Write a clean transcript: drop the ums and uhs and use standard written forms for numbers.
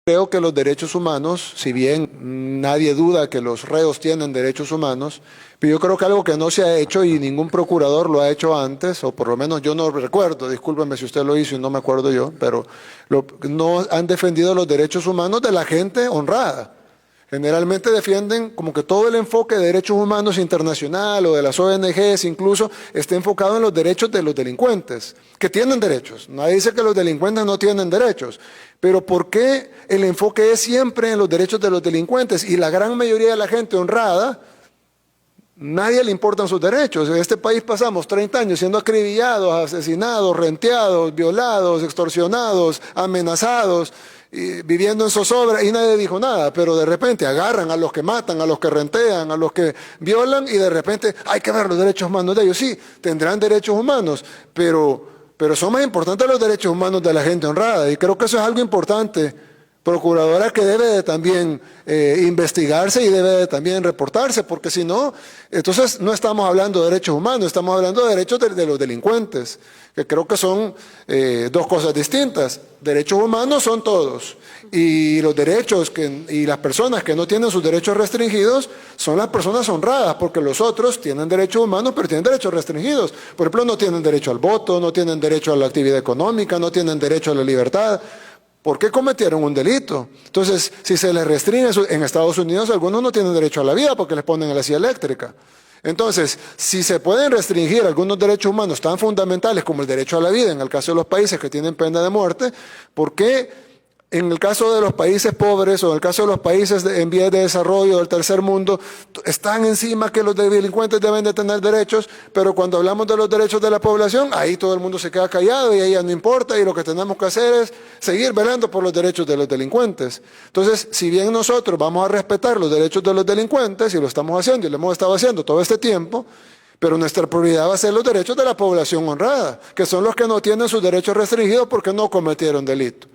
Creo que los derechos humanos, si bien nadie duda que los reos tienen derechos humanos, pero yo creo que algo que no se ha hecho y ningún procurador lo ha hecho antes, o por lo menos yo no recuerdo, discúlpeme si usted lo hizo y no me acuerdo yo, pero no han defendido los derechos humanos de la gente honrada. Generalmente defienden como que todo el enfoque de derechos humanos internacional o de las ONGs incluso está enfocado en los derechos de los delincuentes, que tienen derechos. Nadie dice que los delincuentes no tienen derechos, pero ¿por qué el enfoque es siempre en los derechos de los delincuentes? Y la gran mayoría de la gente honrada, nadie le importan sus derechos. En este país pasamos 30 años siendo acribillados, asesinados, renteados, violados, extorsionados, amenazados, viviendo en zozobra y nadie dijo nada, pero de repente agarran a los que matan, a los que rentean, a los que violan y de repente hay que ver los derechos humanos de ellos. Sí, tendrán derechos humanos, pero son más importantes los derechos humanos de la gente honrada y creo que eso es algo importante, procuradora, que debe de también investigarse y debe de también reportarse, porque si no, entonces no estamos hablando de derechos humanos, estamos hablando de derechos de los delincuentes, que creo que son dos cosas distintas. Derechos humanos son todos, y los derechos y las personas que no tienen sus derechos restringidos son las personas honradas, porque los otros tienen derechos humanos, pero tienen derechos restringidos. Por ejemplo, no tienen derecho al voto, no tienen derecho a la actividad económica, no tienen derecho a la libertad. ¿Por qué cometieron un delito? Entonces, si se les restringe, en Estados Unidos algunos no tienen derecho a la vida porque les ponen en la silla eléctrica. Entonces, si se pueden restringir algunos derechos humanos tan fundamentales como el derecho a la vida, en el caso de los países que tienen pena de muerte, ¿por qué en el caso de los países pobres o en el caso de los países en vías de desarrollo del tercer mundo están encima que los delincuentes deben de tener derechos, pero cuando hablamos de los derechos de la población, ahí todo el mundo se queda callado y ahí ya no importa y lo que tenemos que hacer es seguir velando por los derechos de los delincuentes? Entonces, si bien nosotros vamos a respetar los derechos de los delincuentes y lo estamos haciendo y lo hemos estado haciendo todo este tiempo, pero nuestra prioridad va a ser los derechos de la población honrada, que son los que no tienen sus derechos restringidos porque no cometieron delito.